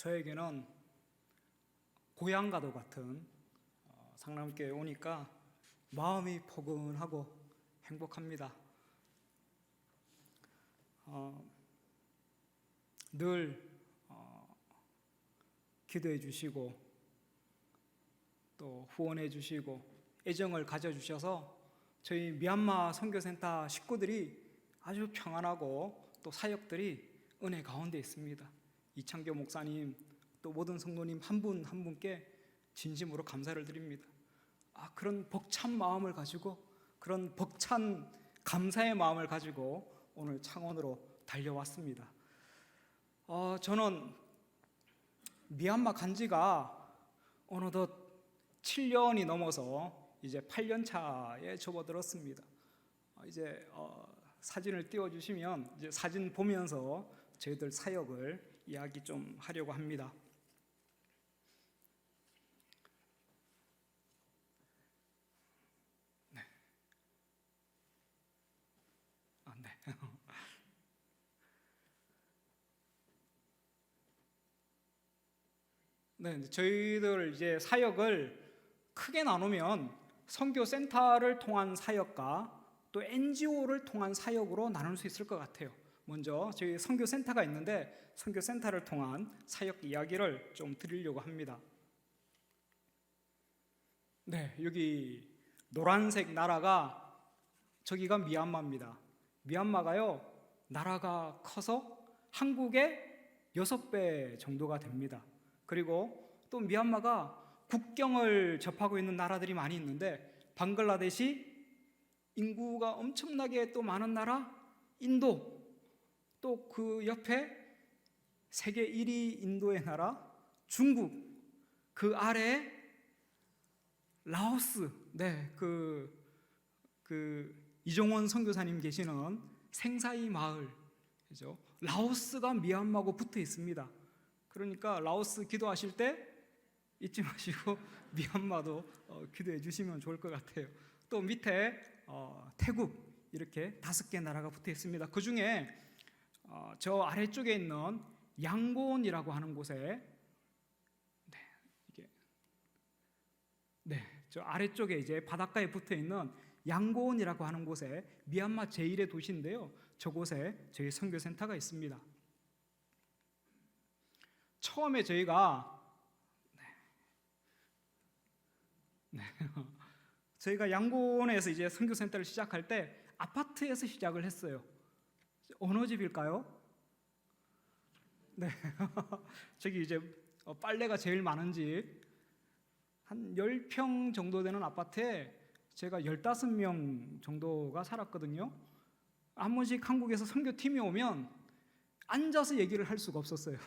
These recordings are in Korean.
저에게는 고향과도 같은 상남교회 오니까 마음이 포근하고 행복합니다. 늘 기도해 주시고 또 후원해 주시고 애정을 가져주셔서 저희 미얀마 선교센터 식구들이 아주 평안하고 또 사역들이 은혜 가운데 있습니다. 이창교 목사님 또 모든 성도님 한 분 한 분께 진심으로 감사를 드립니다. 그런 벅찬 마음을 가지고 그런 벅찬 감사의 마음을 가지고 오늘 창원으로 달려왔습니다. 저는 미얀마 간 지가 어느덧 7년이 넘어서 이제 8년 차에 접어들었습니다. 이제 사진을 띄워주시면 이제 사진 보면서 저희들 사역을 이야기 좀 하려고 합니다. 네. 네. 네, 저희들 이제 사역을 크게 나누면 선교센터를 통한 사역과 또 NGO를 통한 사역으로 나눌 수 있을 것 같아요. 먼저 저희 선교센터가 있는데 선교센터를 통한 사역 이야기를 좀 드리려고 합니다. 네, 여기 노란색 나라가 저기가 미얀마입니다. 미얀마가요 나라가 커서 한국의 6배 정도가 됩니다. 그리고 또 미얀마가 국경을 접하고 있는 나라들이 많이 있는데 방글라데시, 인구가 엄청나게 또 많은 나라 인도, 또 그 옆에 세계 1위 인도의 나라 중국, 그 아래에 라오스, 네, 이종원 선교사님 계시는 생사이 마을, 그죠? 라오스가 미얀마하고 붙어 있습니다. 그러니까 라오스 기도하실 때 잊지 마시고 미얀마도 기도해 주시면 좋을 것 같아요. 또 밑에 태국 이렇게 5개 나라가 붙어 있습니다. 그 중에 저 아래쪽에 있는 양곤이라고 하는 곳에 저 아래쪽에 이제 바닷가에 붙어 있는 양곤이라고 하는 곳에 미얀마 제1의 도시인데요. 저곳에 저희 선교센터가 있습니다. 처음에 저희가 양곤에서 이제 선교센터를 시작할 때 아파트에서 시작을 했어요. 어느 집일까요? 네, 저기 이제 빨래가 제일 많은 집, 한 10평 정도 되는 아파트에 제가 15명 정도가 살았거든요. 한 번씩 한국에서 선교팀이 오면 앉아서 얘기를 할 수가 없었어요.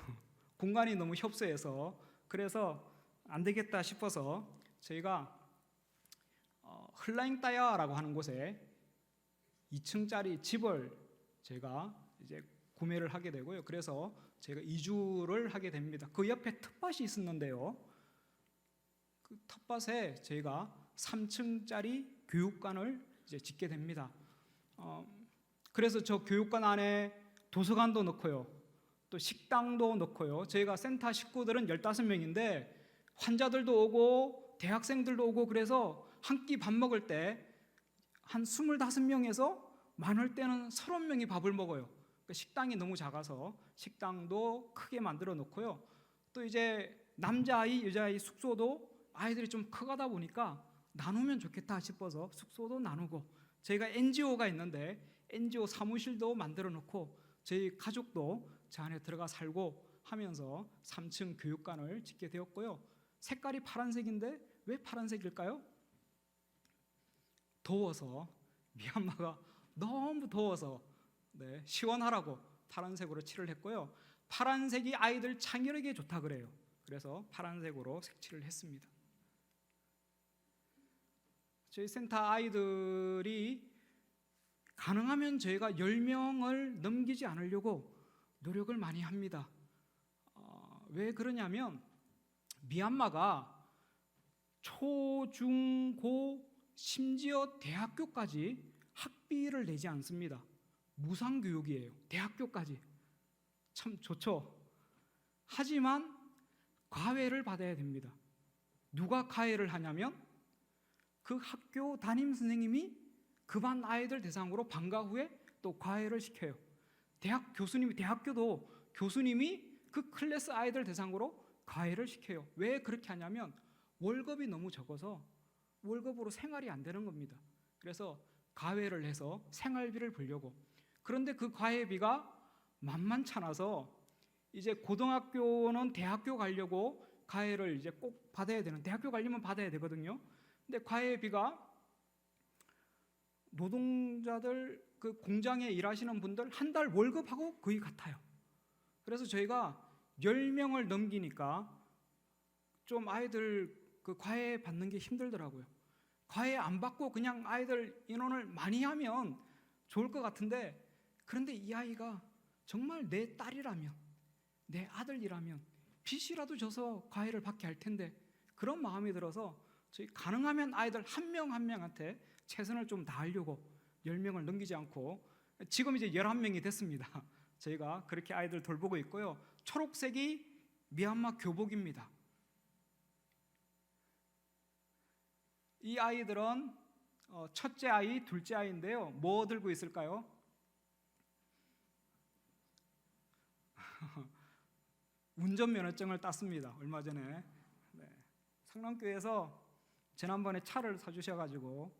공간이 너무 협소해서. 그래서 안 되겠다 싶어서 저희가 흘라잉따야라고 하는 곳에 2층짜리 집을 제가 이제 구매를 하게 되고요. 그래서 제가 이주를 하게 됩니다. 그 옆에 텃밭이 있었는데요. 그 텃밭에 저희가 3층짜리 교육관을 이제 짓게 됩니다. 그래서 저 교육관 안에 도서관도 넣고요. 또 식당도 넣고요. 저희가 센터 식구들은 15명인데 환자들도 오고 대학생들도 오고 그래서 한 끼 밥 먹을 때 한 25명에서 많을 때는 30명이 밥을 먹어요. 식당이 너무 작아서 식당도 크게 만들어 놓고요. 또 이제 남자아이, 여자아이 숙소도 아이들이 좀 크다 보니까 나누면 좋겠다 싶어서 숙소도 나누고, 저희가 NGO가 있는데 NGO 사무실도 만들어 놓고 저희 가족도 저 안에 들어가 살고 하면서 3층 교육관을 짓게 되었고요. 색깔이 파란색인데 왜 파란색일까요? 더워서, 미얀마가 너무 더워서 시원하라고 파란색으로 칠을 했고요. 파란색이 아이들 창의력에 좋다 그래요. 그래서 파란색으로 색칠을 했습니다. 저희 센터 아이들이 가능하면 저희가 10명을 넘기지 않으려고 노력을 많이 합니다. 왜 그러냐면 미얀마가 초, 중, 고, 심지어 대학교까지 학비를 내지 않습니다. 무상교육이에요. 대학교까지. 참 좋죠. 하지만 과외를 받아야 됩니다. 누가 과외를 하냐면 그 학교 담임 선생님이 그 반 아이들 대상으로 방과 후에 또 과외를 시켜요. 대학교도 교수님이 그 클래스 아이들 대상으로 과외를 시켜요. 왜 그렇게 하냐면 월급이 너무 적어서 월급으로 생활이 안 되는 겁니다. 그래서 과외를 해서 생활비를 벌려고. 그런데 그 과외비가 만만찮아서 이제 고등학교는 대학교 가려고 과외를 이제 꼭 받아야 되는, 대학교 가려면 받아야 되거든요. 근데 과외비가 노동자들, 그 공장에 일하시는 분들 한 달 월급하고 거의 같아요. 그래서 저희가 10명을 넘기니까 좀 아이들 그 과외 받는 게 힘들더라고요. 과외 안 받고 그냥 아이들 인원을 많이 하면 좋을 것 같은데, 그런데 이 아이가 정말 내 딸이라면, 내 아들이라면 빚이라도 져서 과외를 받게 할 텐데, 그런 마음이 들어서 저희 가능하면 아이들 한 명 한 명한테 최선을 좀 다하려고 10명을 넘기지 않고, 지금 이제 11명이 됐습니다. 저희가 그렇게 아이들 돌보고 있고요. 초록색이 미얀마 교복입니다. 이 아이들은 첫째 아이, 둘째 아이인데요. 뭐 들고 있을까요? 운전면허증을 땄습니다. 얼마 전에. 네. 상남교회에서 지난번에 차를 사주셔가지고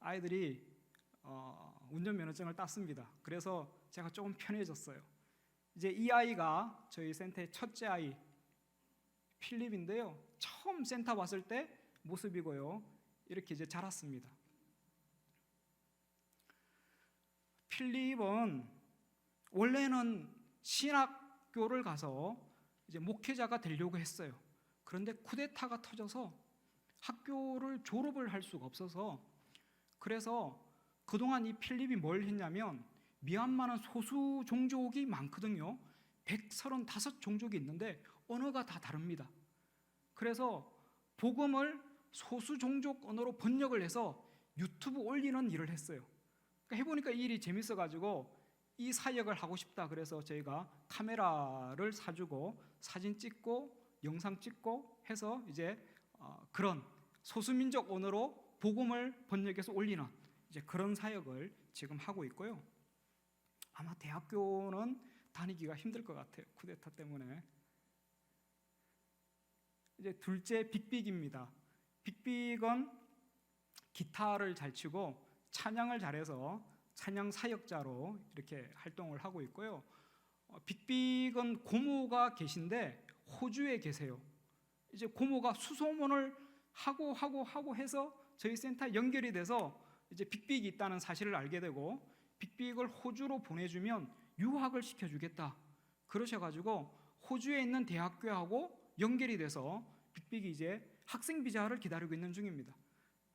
아이들이 운전면허증을 땄습니다. 그래서 제가 조금 편해졌어요. 이제 이 아이가 저희 센터의 첫째 아이 필립인데요. 처음 센터 왔을 때 모습이고요. 이렇게 이제 자랐습니다. 필립은 원래는 신학교를 가서 이제 목회자가 되려고 했어요. 그런데 쿠데타가 터져서 학교를 졸업을 할 수가 없어서, 그래서 그동안 이 필립이 뭘 했냐면, 미얀마는 소수 종족이 많거든요. 135종족이 있는데 언어가 다 다릅니다. 그래서 복음을 소수 종족 언어로 번역을 해서 유튜브 올리는 일을 했어요. 그러니까 해보니까 이 일이 재밌어가지고 이 사역을 하고 싶다. 그래서 저희가 카메라를 사주고 사진 찍고 영상 찍고 해서 이제 그런 소수민족 언어로 복음을 번역해서 올리는 이제 그런 사역을 지금 하고 있고요. 아마 대학교는 다니기가 힘들 것 같아요. 쿠데타 때문에. 이제 둘째 빅빅입니다. 빅빅은 기타를 잘 치고 찬양을 잘해서 찬양 사역자로 이렇게 활동을 하고 있고요. 빅빅은 고모가 계신데 호주에 계세요. 이제 고모가 수소문을 하고 해서 저희 센터 연결이 돼서 이제 빅빅이 있다는 사실을 알게 되고, 빅빅을 호주로 보내주면 유학을 시켜주겠다 그러셔가지고 호주에 있는 대학교하고 연결이 돼서 빅빅이 이제 학생 비자를 기다리고 있는 중입니다.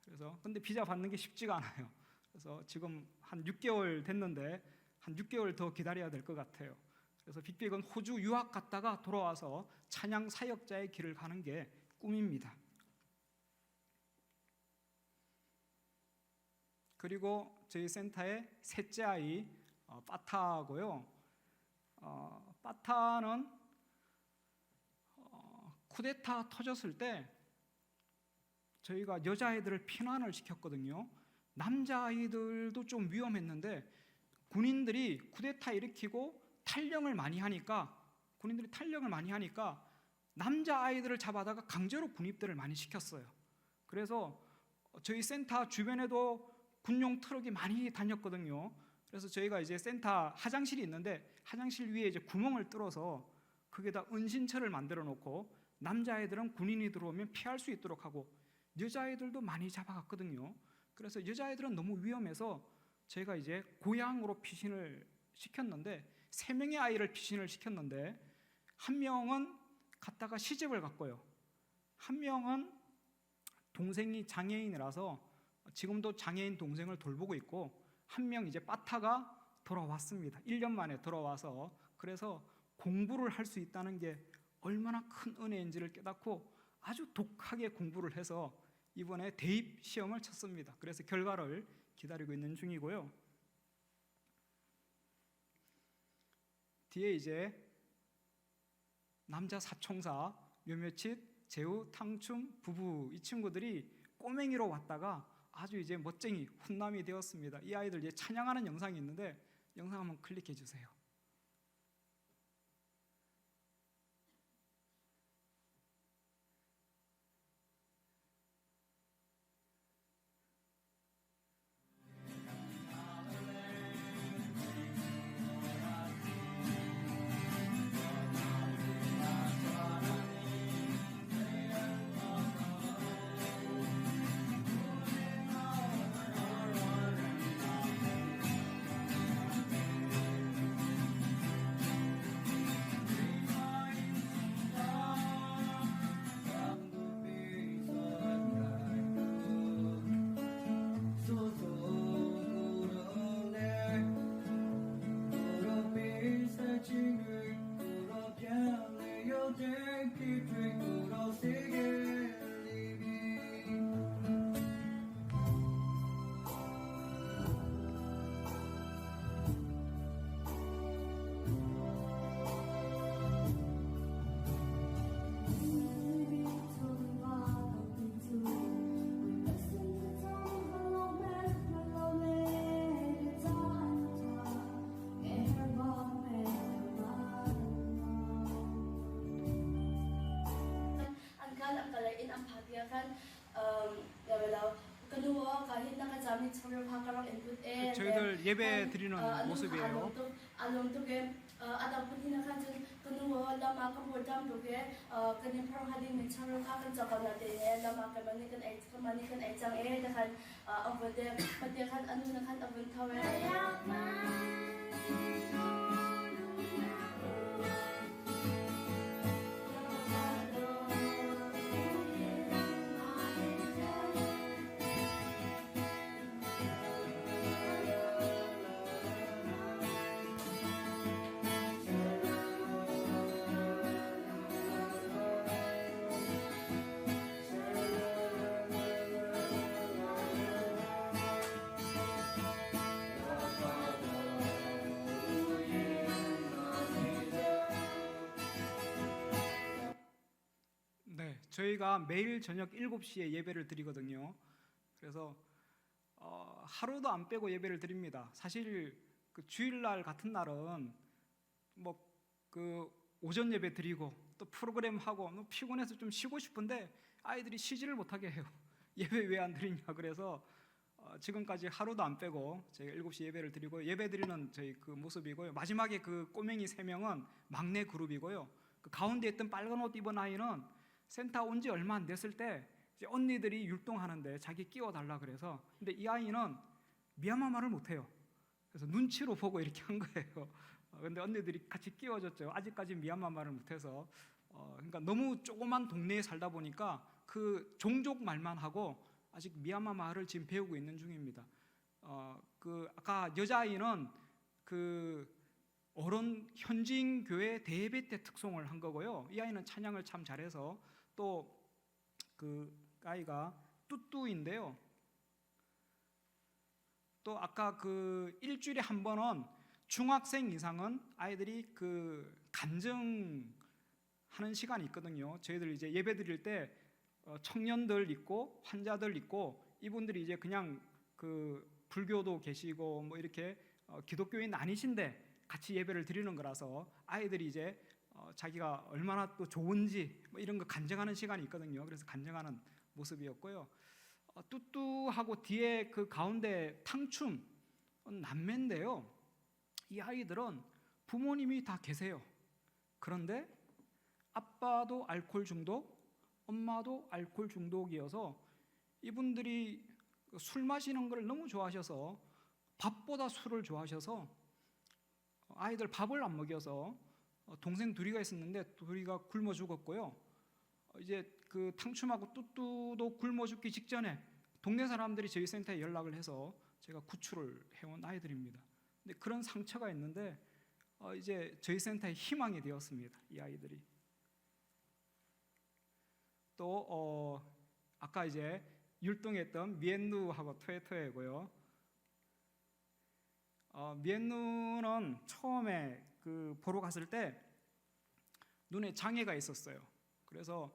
그래서 근데 비자 받는 게 쉽지가 않아요. 그래서 지금 한 6개월 됐는데 한 6개월 더 기다려야 될 것 같아요. 그래서 빅빅은 호주 유학 갔다가 돌아와서 찬양 사역자의 길을 가는 게 꿈입니다. 그리고 저희 센터의 셋째 아이 빠타고요. 빠타는 쿠데타 터졌을 때 저희가 여자아이들을 피난을 시켰거든요. 남자아이들도 좀 위험했는데 군인들이 쿠데타 일으키고 군인들이 탈영을 많이 하니까 남자아이들을 잡아다가 강제로 군입대를 많이 시켰어요. 그래서 저희 센터 주변에도 군용 트럭이 많이 다녔거든요. 그래서 저희가 이제 센터 화장실이 있는데 화장실 위에 이제 구멍을 뚫어서 거기에다 은신처를 만들어 놓고 남자아이들은 군인이 들어오면 피할 수 있도록 하고, 여자아이들도 많이 잡아갔거든요. 그래서 여자아이들은 너무 위험해서 저희가 이제 고향으로 피신을 시켰는데 3명의 아이를 피신을 시켰는데, 한 명은 갔다가 시집을 갔고요. 한 명은 동생이 장애인이라서 지금도 장애인 동생을 돌보고 있고, 한 명 이제 빠타가 돌아왔습니다. 1년 만에 돌아와서, 그래서 공부를 할 수 있다는 게 얼마나 큰 은혜인지를 깨닫고 아주 독하게 공부를 해서 이번에 대입 시험을 쳤습니다. 그래서 결과를 기다리고 있는 중이고요. 뒤에 이제 남자 사총사 묘묘칫, 재우, 탕춤, 부부 이 친구들이 꼬맹이로 왔다가 아주 이제 멋쟁이 훈남이 되었습니다. 이 아이들 이제 찬양하는 영상이 있는데 영상 한번 클릭해 주세요. 저희들 예배 드리는 모습이에요. 네, 저희가 매일 저녁 7시에 예배를 드리거든요. 그래서 하루도 안 빼고 예배를 드립니다. 사실 그 주일날 같은 날은 뭐 그 오전 예배 드리고 또 프로그램 하고 피곤해서 좀 쉬고 싶은데 아이들이 쉬지를 못하게 해요. 예배 왜 안 드리냐 그래서 지금까지 하루도 안 빼고 저희가 7시 예배를 드리고 예배 드리는 저희 그 모습이고요. 마지막에 그 꼬맹이 3명은 막내 그룹이고요. 그 가운데 있던 빨간 옷 입은 아이는 센터 온 지 얼마 안 됐을 때 이제 언니들이 율동하는데 자기 끼워달라 그래서, 근데 이 아이는 미얀마 말을 못해요. 그래서 눈치로 보고 이렇게 한 거예요. 근데 언니들이 같이 끼워줬죠. 아직까지 미얀마 말을 못해서 그러니까 너무 조그만 동네에 살다 보니까 그 종족 말만 하고 아직 미얀마 말을 지금 배우고 있는 중입니다. 그 아까 여자아이는 그 어른 현지인 교회 대예배 때 특송을 한 거고요. 이 아이는 찬양을 참 잘해서 또 그 아이가 뚜뚜인데요. 또 아까 그 일주일에 한 번은 중학생 이상은 아이들이 그 간증하는 시간이 있거든요. 저희들 이제 예배 드릴 때 청년들 있고 환자들 있고 이분들이 이제 그냥 그 불교도 계시고 뭐 이렇게 기독교인 아니신데 같이 예배를 드리는 거라서 아이들이 이제 자기가 얼마나 또 좋은지 뭐 이런 거 간증하는 시간이 있거든요. 그래서 간증하는 모습이었고요. 뚜뚜하고 뒤에 그 가운데 탕춤 남매인데요. 이 아이들은 부모님이 다 계세요. 그런데 아빠도 알코올 중독, 엄마도 알코올 중독이어서 이분들이 술 마시는 걸 너무 좋아하셔서 밥보다 술을 좋아하셔서 아이들 밥을 안 먹여서 동생 둘이가 있었는데 둘이가 굶어 죽었고요. 이제 그 탕춤하고 뚜뚜도 굶어 죽기 직전에 동네 사람들이 저희 센터에 연락을 해서 제가 구출을 해온 아이들입니다. 근데 그런 상처가 있는데 이제 저희 센터의 희망이 되었습니다. 이 아이들이. 또 아까 이제 율동했던 미엔누하고 토에토에고요. 미엔누는 처음에 그 보러 갔을 때 눈에 장애가 있었어요. 그래서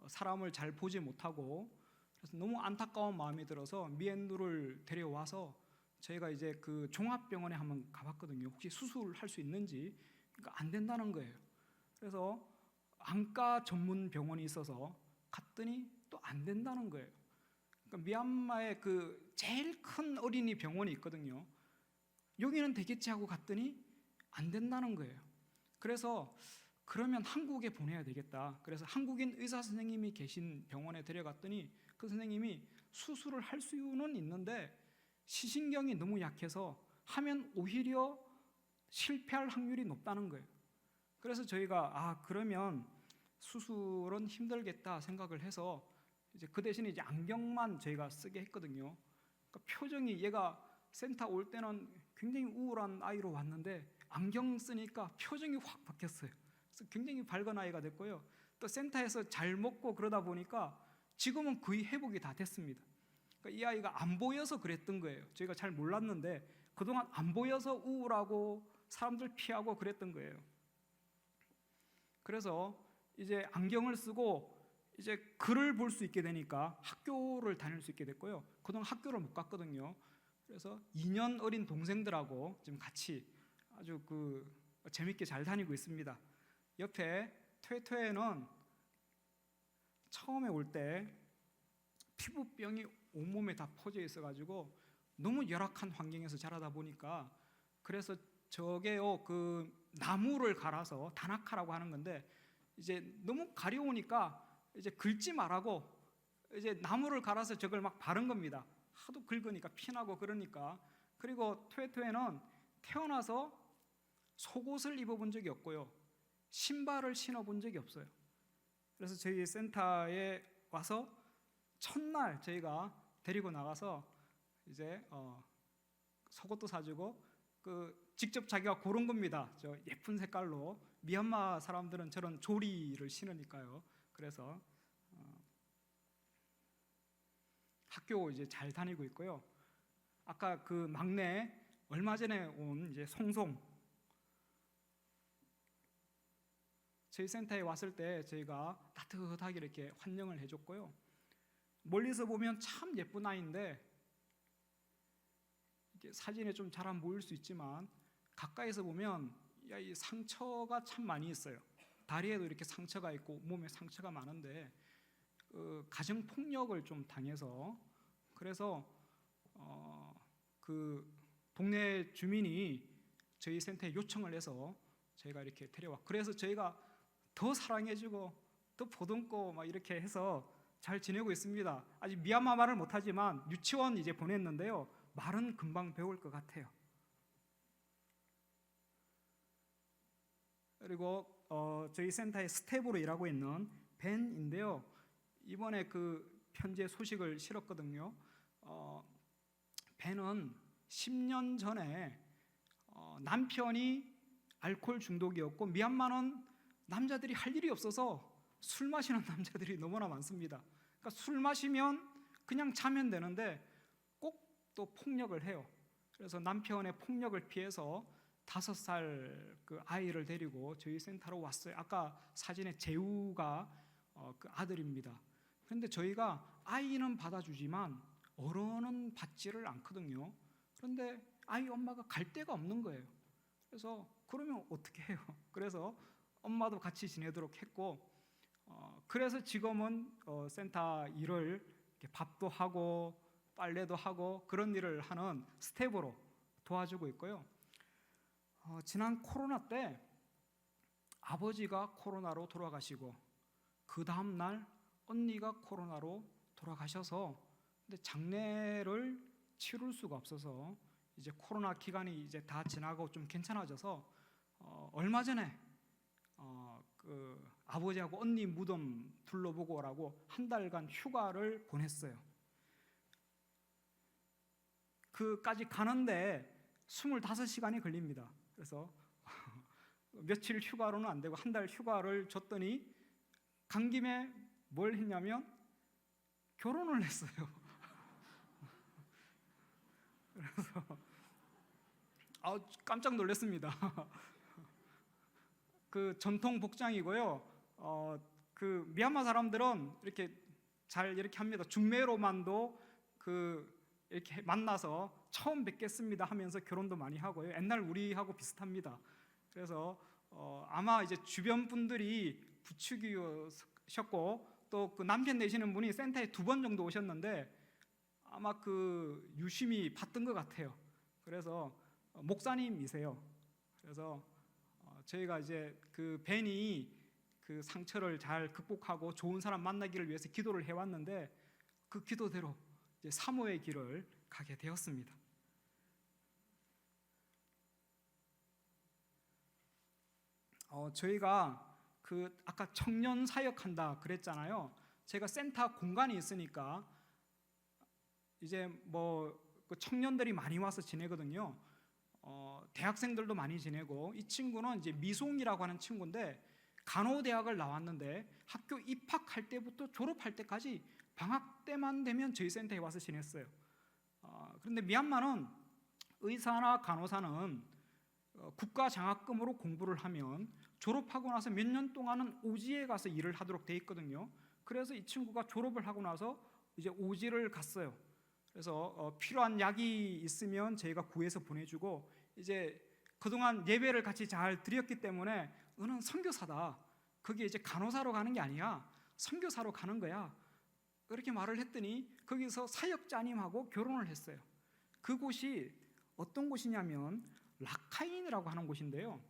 사람을 잘 보지 못하고, 그래서 너무 안타까운 마음이 들어서 미엔누를 데려와서 저희가 이제 그 종합병원에 한번 가봤거든요. 혹시 수술할 수 있는지. 그러니까 안 된다는 거예요. 그래서 안과 전문 병원이 있어서 갔더니 또 안 된다는 거예요. 그러니까 미얀마에 그 제일 큰 어린이 병원이 있거든요. 여기는 되겠지 하고 갔더니 안 된다는 거예요. 그래서 그러면 한국에 보내야 되겠다. 그래서 한국인 의사 선생님이 계신 병원에 데려갔더니 그 선생님이 수술을 할 수는 있는데 시신경이 너무 약해서 하면 오히려 실패할 확률이 높다는 거예요. 그래서 저희가 그러면 수술은 힘들겠다 생각을 해서 이제 그 대신에 이제 안경만 저희가 쓰게 했거든요. 그러니까 표정이, 얘가 센터 올 때는 굉장히 우울한 아이로 왔는데 안경 쓰니까 표정이 확 바뀌었어요. 그래서 굉장히 밝은 아이가 됐고요. 또 센터에서 잘 먹고 그러다 보니까 지금은 거의 회복이 다 됐습니다. 그러니까 이 아이가 안 보여서 그랬던 거예요. 저희가 잘 몰랐는데 그동안 안 보여서 우울하고 사람들 피하고 그랬던 거예요. 그래서 이제 안경을 쓰고 이제 글을 볼 수 있게 되니까 학교를 다닐 수 있게 됐고요. 그동안 학교를 못 갔거든요. 그래서 2년 어린 동생들하고 지금 같이 아주 재밌게 잘 다니고 있습니다. 옆에 퇴퇴는 처음에 올 때 피부병이 온몸에 다 퍼져 있어가지고 너무 열악한 환경에서 자라다 보니까, 그래서 저게요, 그 나무를 갈아서 다나카라고 하는 건데 이제 너무 가려우니까 이제 긁지 말라고 이제 나무를 갈아서 저걸 막 바른 겁니다. 하도 긁으니까 피나고 그러니까. 그리고 퇴퇴는 태어나서 속옷을 입어본 적이 없고요, 신발을 신어본 적이 없어요. 그래서 저희 센터에 와서 첫날 저희가 데리고 나가서 이제 속옷도 사주고 직접 자기가 고른 겁니다. 저 예쁜 색깔로. 미얀마 사람들은 저런 조리를 신으니까요. 그래서 학교 이제 잘 다니고 있고요. 아까 그 막내 얼마 전에 온 이제 송송, 저희 센터에 왔을 때 저희가 따뜻하게 이렇게 환영을 해줬고요. 멀리서 보면 참 예쁜 아이인데 이게 사진에 좀 잘 안 보일 수 있지만 가까이서 보면 이 상처가 참 많이 있어요. 다리에도 이렇게 상처가 있고 몸에 상처가 많은데 가정 폭력을 좀 당해서, 그래서 그 동네 주민이 저희 센터에 요청을 해서 저희가 이렇게 데려와. 그래서 저희가 더 사랑해주고 더 보듬고 막 이렇게 해서 잘 지내고 있습니다. 아직 미얀마 말을 못하지만 유치원 이제 보냈는데요, 말은 금방 배울 것 같아요. 그리고 저희 센터에 스텝으로 일하고 있는 벤인데요, 이번에 그 편지에 소식을 실었거든요. 벤은 10년 전에 남편이 알코올 중독이었고, 미얀마는 남자들이 할 일이 없어서 술 마시는 남자들이 너무나 많습니다. 그러니까 술 마시면 그냥 자면 되는데 꼭 또 폭력을 해요. 그래서 남편의 폭력을 피해서 5살 그 아이를 데리고 저희 센터로 왔어요. 아까 사진에 재우가 그 아들입니다. 그런데 저희가 아이는 받아주지만 어른은 받지를 않거든요. 그런데 아이 엄마가 갈 데가 없는 거예요. 그래서 그러면 어떻게 해요? 그래서 엄마도 같이 지내도록 했고, 그래서 지금은 센터 일을 이렇게 밥도 하고 빨래도 하고 그런 일을 하는 스텝으로 도와주고 있고요. 지난 코로나 때 아버지가 코로나로 돌아가시고 그 다음 날 언니가 코로나로 돌아가셔서, 근데 장례를 치룰 수가 없어서 이제 코로나 기간이 이제 다 지나고 좀 괜찮아져서 얼마 전에 그 아버지하고 언니 무덤 둘러보고 오라고 한 달간 휴가를 보냈어요. 그까지 가는데 25시간이 걸립니다. 그래서 며칠 휴가로는 안 되고 한 달 휴가를 줬더니 간 김에 뭘 했냐면 결혼을 했어요. 그래서 깜짝 놀랐습니다. 그 전통 복장이고요. 그 미얀마 사람들은 이렇게 잘 이렇게 합니다. 중매로만도 이렇게 만나서 처음 뵙겠습니다 하면서 결혼도 많이 하고요. 옛날 우리하고 비슷합니다. 그래서 아마 이제 주변 분들이 부추기셨고 또 그 남편 되시는 분이 센터에 2번 정도 오셨는데 아마 그 유심히 봤던 것 같아요. 그래서 목사님이세요. 그래서 저희가 이제 그 벤이 그 상처를 잘 극복하고 좋은 사람 만나기를 위해서 기도를 해왔는데 그 기도대로 이제 사모의 길을 가게 되었습니다. 저희가 그 아까 청년 사역한다 그랬잖아요. 제가 센터 공간이 있으니까 이제 그 청년들이 많이 와서 지내거든요. 대학생들도 많이 지내고 이 친구는 이제 미송이라고 하는 친구인데 간호대학을 나왔는데 학교 입학할 때부터 졸업할 때까지 방학 때만 되면 저희 센터에 와서 지냈어요. 그런데 미얀마는 의사나 간호사는 국가 장학금으로 공부를 하면 졸업하고 나서 몇 년 동안은 오지에 가서 일을 하도록 돼 있거든요. 그래서 이 친구가 졸업을 하고 나서 이제 오지를 갔어요. 그래서 필요한 약이 있으면 저희가 구해서 보내주고 이제 그동안 예배를 같이 잘 드렸기 때문에 너는 선교사다. 그게 이제 간호사로 가는 게 아니야. 선교사로 가는 거야. 그렇게 말을 했더니 거기서 사역자님하고 결혼을 했어요. 그곳이 어떤 곳이냐면 라카인이라고 하는 곳인데요.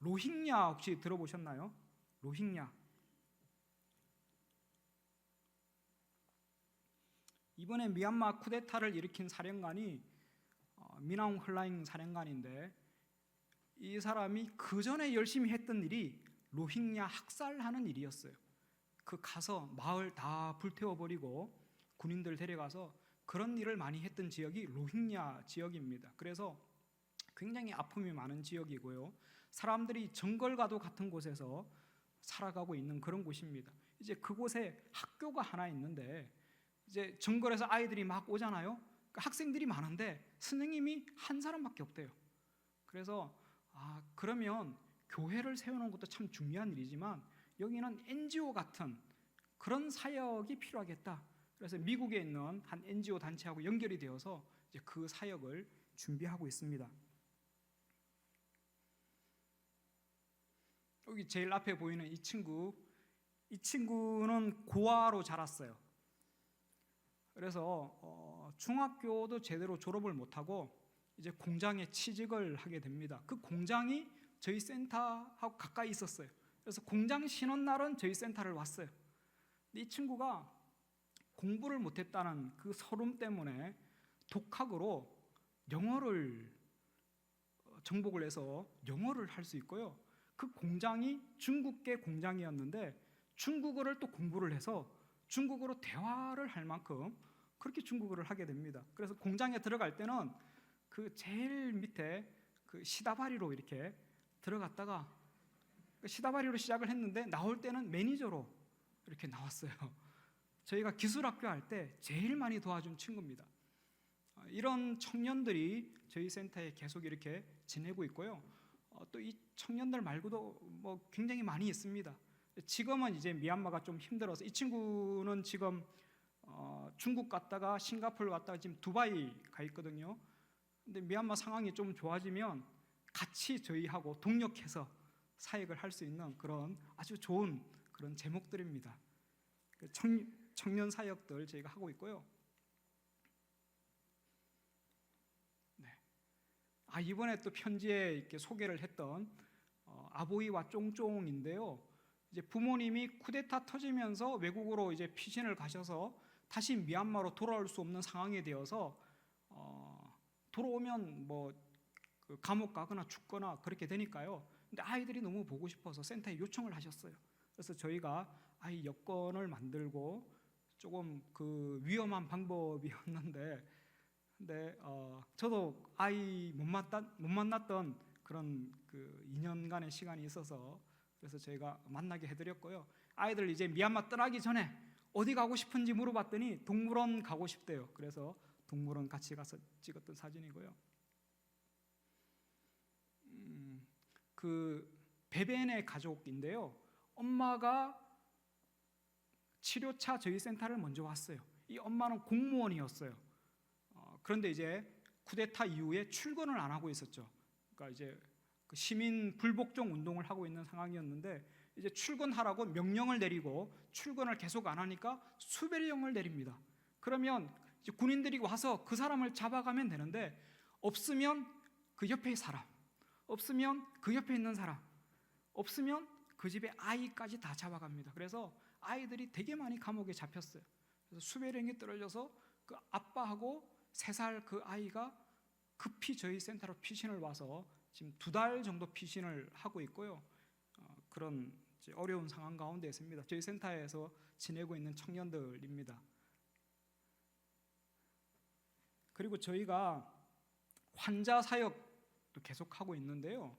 로힝야 혹시 들어보셨나요? 로힝야. 이번에 미얀마 쿠데타를 일으킨 사령관이 미나웅 흘라잉 사령관인데 이 사람이 그 전에 열심히 했던 일이 로힝야 학살하는 일이었어요. 그 가서 마을 다 불태워버리고 군인들 데려가서 그런 일을 많이 했던 지역이 로힝야 지역입니다. 그래서 굉장히 아픔이 많은 지역이고요. 사람들이 정글과도 같은 곳에서 살아가고 있는 그런 곳입니다. 이제 그곳에 학교가 하나 있는데 이제 정글에서 아이들이 막 오잖아요. 그러니까 학생들이 많은데 선생님이 한 사람밖에 없대요. 그래서 그러면 교회를 세우는 것도 참 중요한 일이지만 여기는 NGO 같은 그런 사역이 필요하겠다. 그래서 미국에 있는 한 NGO 단체하고 연결이 되어서 이제 그 사역을 준비하고 있습니다. 여기 제일 앞에 보이는 이 친구는 고아로 자랐어요. 그래서 중학교도 제대로 졸업을 못하고 이제 공장에 취직을 하게 됩니다. 그 공장이 저희 센터하고 가까이 있었어요. 그래서 공장 쉬는 날은 저희 센터를 왔어요. 근데 이 친구가 공부를 못했다는 그 서름 때문에 독학으로 영어를 정복을 해서 영어를 할 수 있고요. 그 공장이 중국계 공장이었는데 중국어를 또 공부를 해서 중국어로 대화를 할 만큼 그렇게 중국어를 하게 됩니다. 그래서 공장에 들어갈 때는 그 제일 밑에 그 시다바리로 이렇게 들어갔다가 시다바리로 시작을 했는데 나올 때는 매니저로 이렇게 나왔어요. 저희가 기술학교 할 때 제일 많이 도와준 친구입니다. 이런 청년들이 저희 센터에 계속 이렇게 지내고 있고요. 또 이 청년들 말고도 굉장히 많이 있습니다. 지금은 이제 미얀마가 좀 힘들어서 이 친구는 지금 중국 갔다가 싱가포르 갔다가 지금 두바이 가 있거든요. 근데 미얀마 상황이 좀 좋아지면 같이 저희하고 동력해서 사역을 할 수 있는 그런 아주 좋은 그런 제목들입니다. 청년 사역들 저희가 하고 있고요. 네. 이번에 또 편지에 이렇게 소개를 했던 아보이와 쫑쫑인데요. 이제 부모님이 쿠데타 터지면서 외국으로 이제 피신을 가셔서 다시 미얀마로 돌아올 수 없는 상황이 되어서 돌아오면 그 감옥 가거나 죽거나 그렇게 되니까요. 근데 아이들이 너무 보고 싶어서 센터에 요청을 하셨어요. 그래서 저희가 아이 여권을 만들고 조금 그 위험한 방법이었는데, 근데 저도 아이 못 만났던 그런 그 2년간의 시간이 있어서 그래서 저희가 만나게 해드렸고요. 아이들 이제 미얀마 떠나기 전에 어디 가고 싶은지 물어봤더니 동물원 가고 싶대요. 그래서 동물원 같이 가서 찍었던 사진이고요. 그 베벤의 가족인데요. 엄마가 치료차 저희 센터를 먼저 왔어요. 이 엄마는 공무원이었어요. 그런데 이제 쿠데타 이후에 출근을 안 하고 있었죠. 그러니까 이제 그 시민 불복종 운동을 하고 있는 상황이었는데 이제 출근하라고 명령을 내리고 출근을 계속 안 하니까 수배령을 내립니다. 그러면 이제 군인들이 와서 그 사람을 잡아가면 되는데 없으면 그 옆에 사람, 없으면 그 옆에 있는 사람, 없으면 그 집의 아이까지 다 잡아갑니다. 그래서 아이들이 되게 많이 감옥에 잡혔어요. 그래서 수배령이 떨어져서 그 아빠하고 3살 그 아이가 급히 저희 센터로 피신을 와서 지금 2달 정도 피신을 하고 있고요. 그런 어려운 상황 가운데 있습니다. 저희 센터에서 지내고 있는 청년들입니다. 그리고 저희가 환자 사역도 계속하고 있는데요.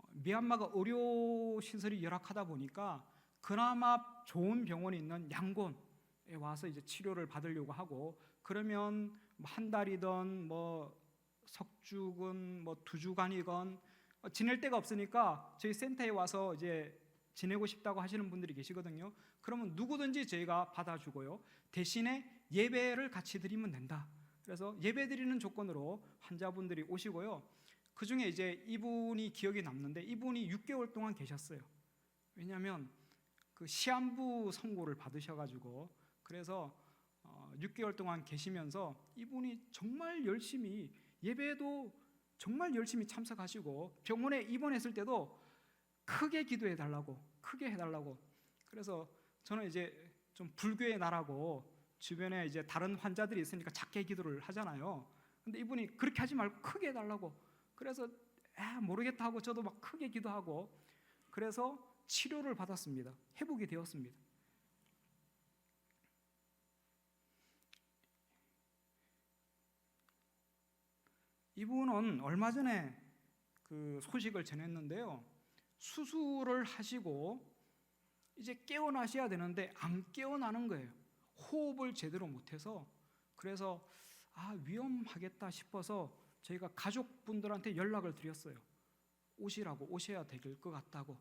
미얀마가 의료 시설이 열악하다 보니까 그나마 좋은 병원이 있는 양곤에 와서 이제 치료를 받으려고 하고, 그러면 한 달이든 뭐 석주건 뭐 2주간이건 지낼 데가 없으니까 저희 센터에 와서 이제 지내고 싶다고 하시는 분들이 계시거든요. 그러면 누구든지 저희가 받아주고요. 대신에 예배를 같이 드리면 된다. 그래서 예배 드리는 조건으로 환자분들이 오시고요. 그 중에 이제 이분이 기억에 남는데, 이분이 6개월 동안 계셨어요. 왜냐하면 그 시한부 선고를 받으셔가지고, 그래서 6개월 동안 계시면서 이분이 정말 열심히 예배도 정말 열심히 참석하시고 병원에 입원했을 때도 크게 기도해 달라고, 크게 해달라고. 그래서 저는 이제 좀 불교의 나라고 주변에 이제 다른 환자들이 있으니까 작게 기도를 하잖아요. 근데 이분이 그렇게 하지 말고 크게 해달라고. 그래서 모르겠다 하고 저도 막 크게 기도하고, 그래서 치료를 받았습니다. 회복이 되었습니다. 이분은 얼마 전에 그 소식을 전했는데요. 수술을 하시고 이제 깨어나셔야 되는데 안 깨어나는 거예요. 호흡을 제대로 못해서. 그래서 위험하겠다 싶어서 저희가 가족분들한테 연락을 드렸어요. 오시라고, 오셔야 될 것 같다고.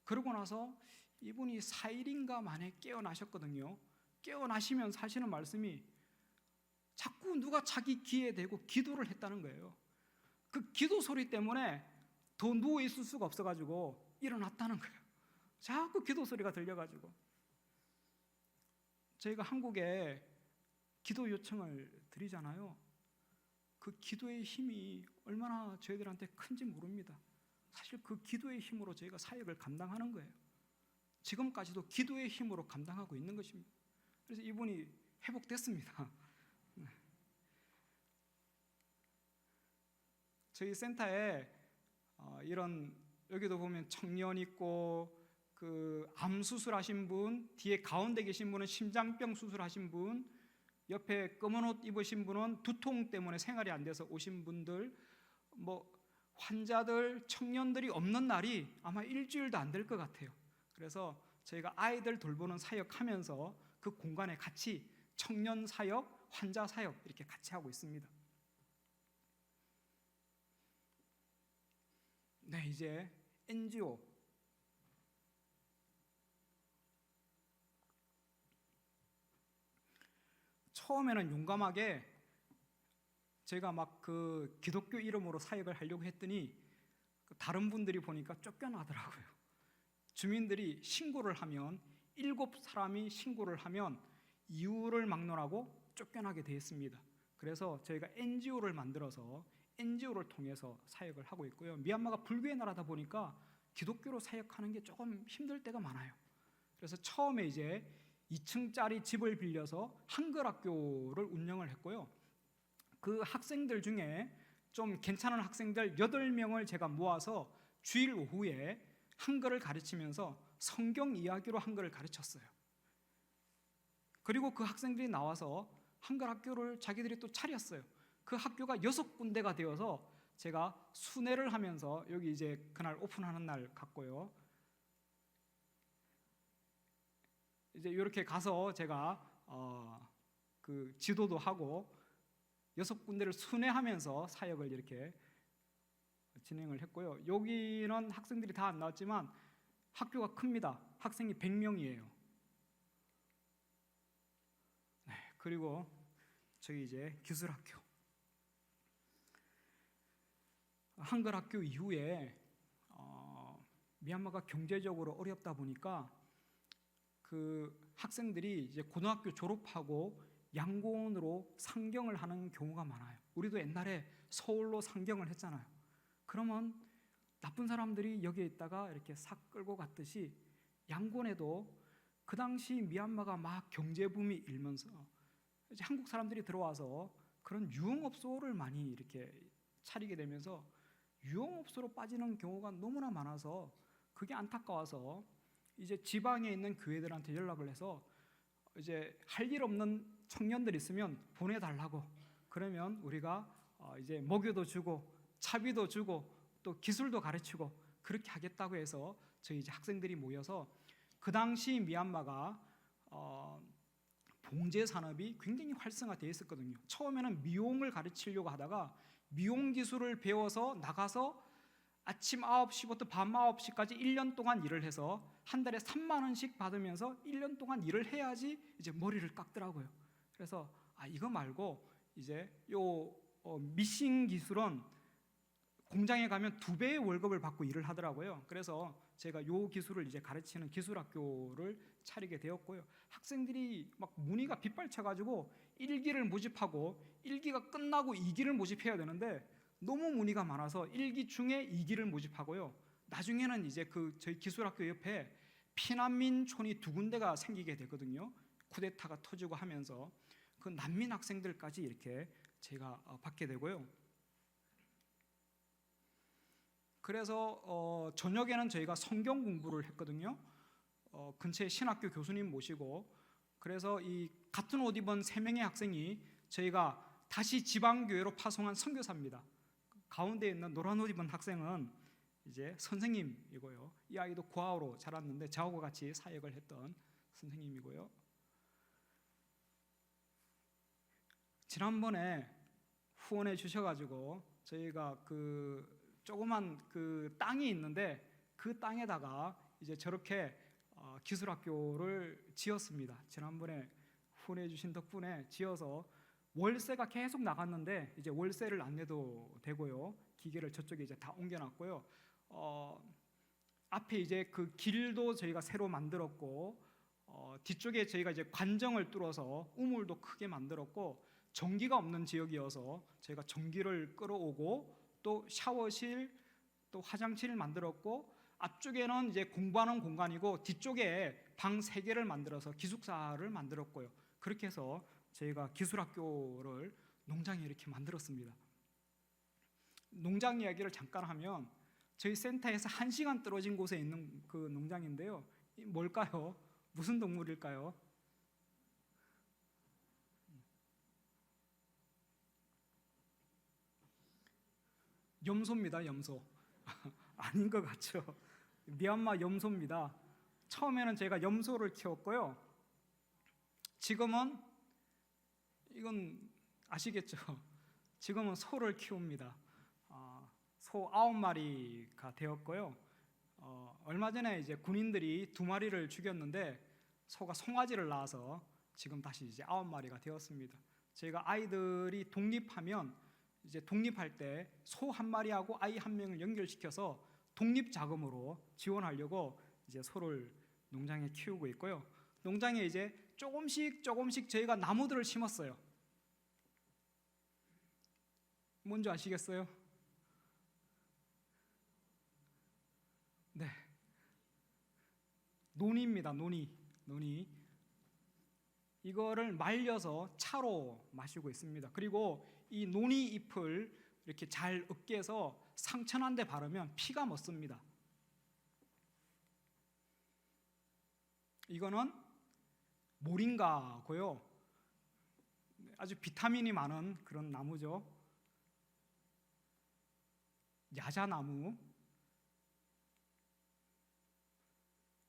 그러고 나서 이분이 4일인가 만에 깨어나셨거든요. 깨어나시면서 하시는 말씀이 자꾸 누가 자기 귀에 대고 기도를 했다는 거예요. 그 기도 소리 때문에 더 누워 있을 수가 없어가지고 일어났다는 거예요. 자꾸 기도 소리가 들려가지고. 저희가 한국에 기도 요청을 드리잖아요. 그 기도의 힘이 얼마나 저희들한테 큰지 모릅니다. 사실 그 기도의 힘으로 저희가 사역을 감당하는 거예요. 지금까지도 기도의 힘으로 감당하고 있는 것입니다. 그래서 이분이 회복됐습니다. 저희 센터에 이런, 여기도 보면 청년 있고, 그 암 수술하신 분, 뒤에 가운데 계신 분은 심장병 수술하신 분, 옆에 검은 옷 입으신 분은 두통 때문에 생활이 안 돼서 오신 분들, 뭐 환자들, 청년들이 없는 날이 아마 일주일도 안 될 것 같아요. 그래서 저희가 아이들 돌보는 사역하면서 그 공간에 같이 청년 사역, 환자 사역 이렇게 같이 하고 있습니다. 네, 이제 NGO. 처음에는 용감하게 제가 막 그 기독교 이름으로 사역을 하려고 했더니 다른 분들이 보니까 쫓겨나더라고요. 주민들이 신고를 하면 7사람이 신고를 하면 이유를 막론하고 쫓겨나게 되었습니다. 그래서 저희가 NGO를 만들어서 NGO를 통해서 사역을 하고 있고요. 미얀마가 불교의 나라다 보니까 기독교로 사역하는 게 조금 힘들 때가 많아요. 그래서 처음에 이제 2층짜리 집을 빌려서 한글 학교를 운영을 했고요. 그 학생들 중에 좀 괜찮은 학생들 8명을 제가 모아서 주일 오후에 한글을 가르치면서 성경 이야기로 한글을 가르쳤어요. 그리고 그 학생들이 나와서 한글 학교를 자기들이 또 차렸어요. 그 학교가 6군데가 되어서 제가 순회를 하면서 여기 이제 그날 오픈하는 날 갔고요. 이제 이렇게 가서 제가 그 지도도 하고 6군데를 순회하면서 사역을 이렇게 진행을 했고요. 여기는 학생들이 다 안 나왔지만 학교가 큽니다. 학생이 100명이에요. 그리고 저희 이제 기술학교, 한글학교 이후에 미얀마가 경제적으로 어렵다 보니까 그 학생들이 이제 고등학교 졸업하고 양곤으로 상경을 하는 경우가 많아요. 우리도 옛날에 서울로 상경을 했잖아요. 그러면 나쁜 사람들이 여기에 있다가 이렇게 싹 끌고 갔듯이 양곤에도 그 당시 미얀마가 막 경제붐이 일면서 이제 한국 사람들이 들어와서 그런 유흥업소를 많이 이렇게 차리게 되면서 유흥업소로 빠지는 경우가 너무나 많아서 그게 안타까워서 이제 지방에 있는 교회들한테 연락을 해서 이제 할 일 없는 청년들 있으면 보내달라고, 그러면 우리가 이제 먹여도 주고 차비도 주고 또 기술도 가르치고 그렇게 하겠다고 해서 저희 이제 학생들이 모여서 그 당시 미얀마가 봉제 산업이 굉장히 활성화되어 있었거든요. 처음에는 미용을 가르치려고 하다가 미용 기술을 배워서 나가서 아침 9시부터 밤 9시까지 1년 동안 일을 해서 한 달에 3만 원씩 받으면서 1년 동안 일을 해야지 이제 머리를 깎더라고요. 그래서 이거 말고 이제 요 미싱 기술은 공장에 가면 2배의 월급을 받고 일을 하더라고요. 그래서 제가 요 기술을 이제 가르치는 기술학교를 차리게 되었고요. 학생들이 막 문의가 빗발쳐가지고 1기를 모집하고 1기가 끝나고 2기를 모집해야 되는데 너무 문의가 많아서 1기 중에 2기를 모집하고요. 나중에는 이제 그 저희 기술학교 옆에 피난민촌이 2군데가 생기게 되거든요. 쿠데타가 터지고 하면서 그 난민 학생들까지 이렇게 제가 받게 되고요. 그래서 저녁에는 저희가 성경 공부를 했거든요. 근처에 신학교 교수님 모시고, 그래서 이 같은 옷 입은 3명의 학생이 저희가 다시 지방교회로 파송한 선교사입니다. 가운데 있는 노란 옷 입은 학생은 이제 선생님이고요. 이 아이도 고아로 자랐는데 저하고 같이 사역을 했던 선생님이고요. 지난번에 후원해 주셔가지고 저희가 그 조그만 그 땅이 있는데 그 땅에다가 이제 저렇게 기술학교를 지었습니다. 지난번에 후원해 주신 덕분에 지어서 월세가 계속 나갔는데 이제 월세를 안 내도 되고요. 기계를 저쪽에 이제 다 옮겨놨고요. 앞에 이제 그 길도 저희가 새로 만들었고, 뒤쪽에 저희가 이제 관정을 뚫어서 우물도 크게 만들었고, 전기가 없는 지역이어서 저희가 전기를 끌어오고 또 샤워실 또 화장실을 만들었고, 앞쪽에는 이제 공부하는 공간이고 뒤쪽에 방 3개를 만들어서 기숙사를 만들었고요. 그렇게 해서 저희가 기술학교를 농장에 이렇게 만들었습니다. 농장 이야기를 잠깐 하면 저희 센터에서 1시간 떨어진 곳에 있는 그 농장인데요. 뭘까요? 무슨 동물일까요? 염소입니다. 염소. 아닌 것 같죠? 미얀마 염소입니다. 처음에는 제가 염소를 키웠고요. 지금은 이건 아시겠죠? 지금은 소를 키웁니다. 소 9마리가 되었고요. 얼마 전에 이제 군인들이 2마리를 죽였는데 소가 송아지를 낳아서 지금 다시 이제 9마리가 되었습니다. 저희가 아이들이 독립하면 이제 독립할 때 소 1마리하고 아이 1명을 연결시켜서 독립 자금으로 지원하려고 이제 소를 농장에 키우고 있고요. 농장에 이제 조금씩 저희가 나무들을 심었어요. 뭔지 아시겠어요? 네, 논입니다. 논이. 이거를 말려서 차로 마시고 있습니다. 그리고 이 논이 잎을 이렇게 잘 으깨서 상처 난 데 바르면 피가 멎습니다. 이거는 모링가고요. 아주 비타민이 많은 그런 나무죠. 야자나무.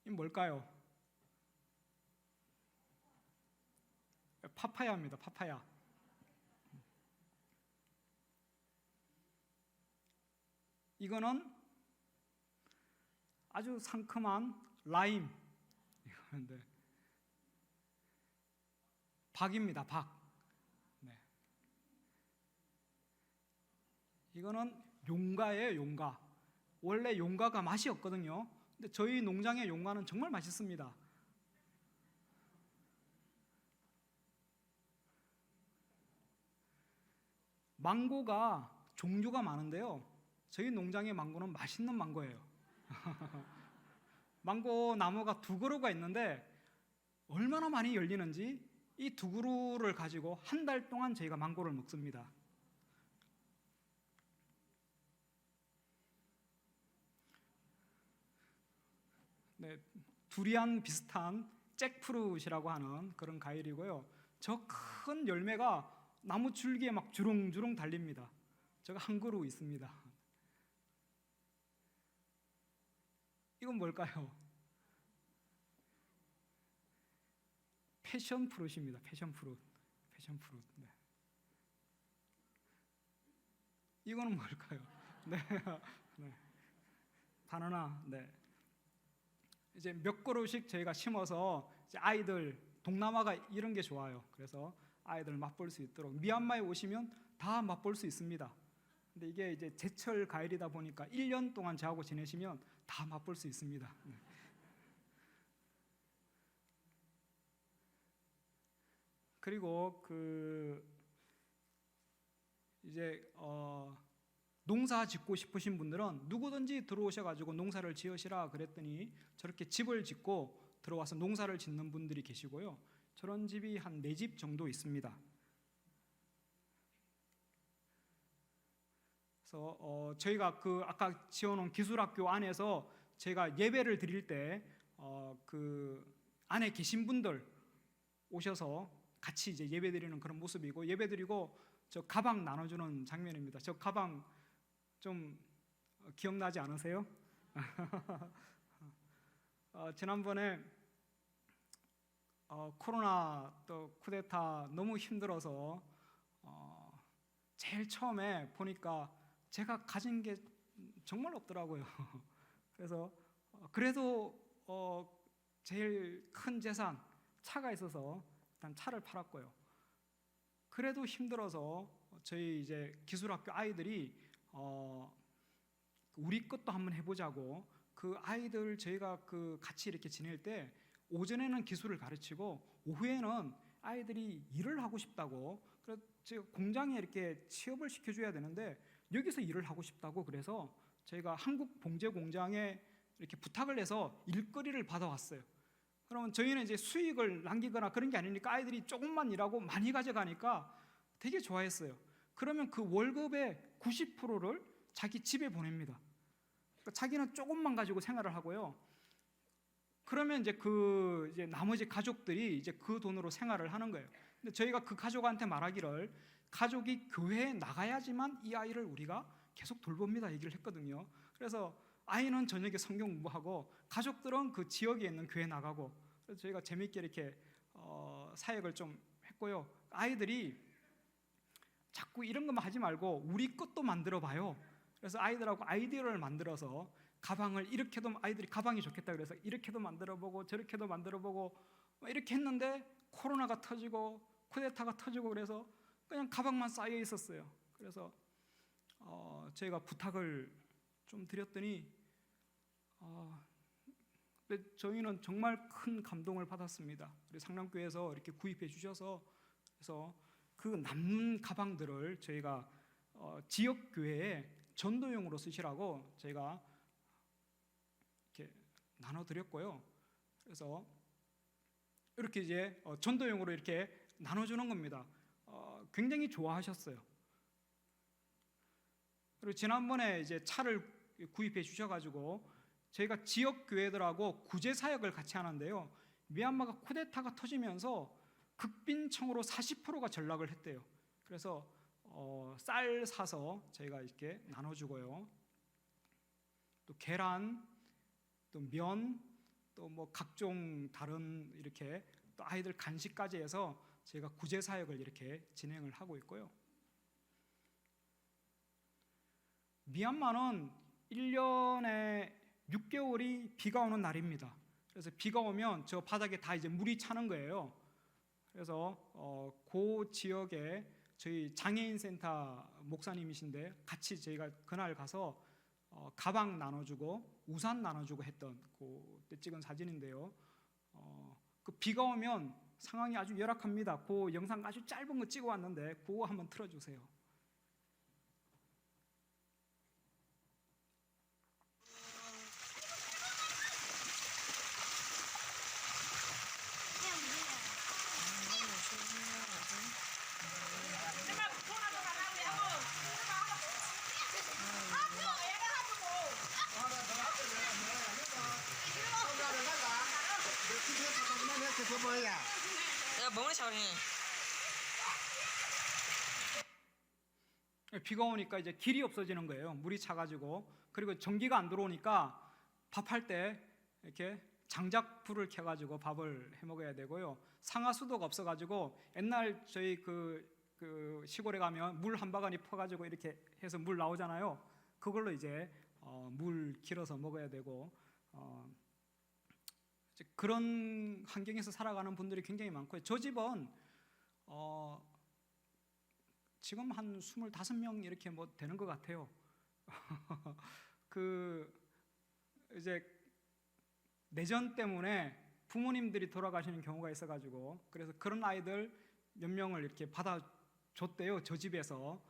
이 뭘까요? 파파야입니다. 파파야. 이거는 아주 상큼한 라임. 이거는데 박입니다. 박. 네. 이거는 용가예요. 용가. 원래 용가가 맛이 없거든요. 근데 저희 농장의 용가는 정말 맛있습니다. 망고가 종류가 많은데요. 저희 농장의 망고는 맛있는 망고예요. 망고 나무가 두 그루가 있는데 얼마나 많이 열리는지 이 두 그루를 가지고 한 달 동안 저희가 망고를 먹습니다. 네, 두리안 비슷한 잭프루트이라고 하는 그런 과일이고요. 저 큰 열매가 나무 줄기에 막 주렁주렁 달립니다. 제가 한 그루 있습니다. 이건 뭘까요? 패션 프루트입니다. 패션 프루트. 패션 프루트. 네. 이거는 뭘까요? 네. 네. 바나나. 네. 이제 몇 그루씩 저희가 심어서 이제 아이들 동남아가 이런 게 좋아요. 그래서 아이들 맛볼 수 있도록 미얀마에 오시면 다 맛볼 수 있습니다. 근데 이게 이제 제철 과일이다 보니까 1년 동안 저하고 지내시면 다 맛볼 수 있습니다. 네. 그리고 이제 농사 짓고 싶으신 분들은 누구든지 들어오셔가지고 농사를 지으시라 그랬더니 저렇게 집을 짓고 들어와서 농사를 짓는 분들이 계시고요. 저런 집이 한 4집 정도 있습니다. 그래서 저희가 아까 지어놓은 기술학교 안에서 제가 예배를 드릴 때 안에 계신 분들 오셔서 같이 이제 예배 드리는 그런 모습이고, 예배 드리고 저 가방 나눠주는 장면입니다. 저 가방 좀 기억나지 않으세요? 지난번에 코로나 또 쿠데타 너무 힘들어서 제일 처음에 보니까 제가 가진 게 정말 없더라고요. 그래서 그래도 제일 큰 재산 차가 있어서 일단 차를 팔았고요. 그래도 힘들어서 저희 이제 기술학교 아이들이 우리 것도 한번 해보자고, 그 아이들 저희가 같이 이렇게 지낼 때 오전에는 기술을 가르치고 오후에는 아이들이 일을 하고 싶다고, 그래서 제가 공장에 이렇게 취업을 시켜줘야 되는데 여기서 일을 하고 싶다고, 그래서 저희가 한국 봉제 공장에 이렇게 부탁을 해서 일거리를 받아왔어요. 그러면 저희는 이제 수익을 남기거나 그런 게 아니니까 아이들이 조금만 일하고 많이 가져가니까 되게 좋아했어요. 그러면 그 월급의 90%를 자기 집에 보냅니다. 그러니까 자기는 조금만 가지고 생활을 하고요. 그러면 이제 나머지 가족들이 이제 그 돈으로 생활을 하는 거예요. 근데 저희가 그 가족한테 말하기를, 가족이 교회에 나가야지만 이 아이를 우리가 계속 돌봅니다 얘기를 했거든요. 그래서 아이는 저녁에 성경 공부하고 가족들은 그 지역에 있는 교회 나가고, 그래서 저희가 재밌게 이렇게 사역을 좀 했고요. 아이들이 자꾸 이런 것만 하지 말고 우리 것도 만들어 봐요. 그래서 아이들하고 아이디어를 만들어서 가방을 이렇게도, 아이들이 가방이 좋겠다 그래서 이렇게도 만들어 보고 저렇게도 만들어 보고 이렇게 했는데 코로나가 터지고 쿠데타가 터지고 그래서 그냥 가방만 쌓여 있었어요. 그래서 저희가 부탁을 좀 드렸더니 근데 저희는 정말 큰 감동을 받았습니다. 우리 상남교회에서 이렇게 구입해 주셔서, 그래서 그 남는 가방들을 저희가 지역 교회에 전도용으로 쓰시라고 저희가 이렇게 나눠드렸고요. 그래서 이렇게 이제 전도용으로 이렇게 나눠주는 겁니다. 굉장히 좋아하셨어요. 그리고 지난번에 이제 차를 구입해 주셔가지고 저희가 지역 교회들하고 구제 사역을 같이 하는데요. 미얀마가 쿠데타가 터지면서 극빈청으로 40%가 전락을 했대요. 그래서 쌀 사서 저희가 이렇게 나눠주고요. 또 계란, 또 면, 또 뭐 각종 다른 이렇게 또 아이들 간식까지 해서 저희가 구제 사역을 이렇게 진행을 하고 있고요. 미얀마는 1년에 6개월이 비가 오는 날입니다. 그래서 비가 오면 저 바닥에 다 이제 물이 차는 거예요. 그래서 그 지역에 저희 장애인 센터 목사님이신데 같이 저희가 그날 가서 가방 나눠주고 우산 나눠주고 했던 그때 찍은 사진인데요. 그 비가 오면 상황이 아주 열악합니다. 그 영상 아주 짧은 거 찍어 왔는데 그거 한번 틀어주세요. 비가 오니까 이제 길이 없어지는 거예요. 물이 차가지고. 그리고 전기가 안 들어오니까 밥할 때 이렇게 장작불을 켜가지고 밥을 해 먹어야 되고요. 상하수도가 없어가지고 옛날 저희 그 시골에 가면 물 한 바가지 퍼가지고 이렇게 해서 물 나오잖아요. 그걸로 이제 물 길어서 먹어야 되고 이제 그런 환경에서 살아가는 분들이 굉장히 많고요. 저 집은 지금 한 25명 이렇게 뭐 되는 것 같아요. 그 이제 내전 때문에 부모님들이 돌아가시는 경우가 있어가지고 그래서 그런 아이들 몇 명을 이렇게 받아줬대요, 저 집에서.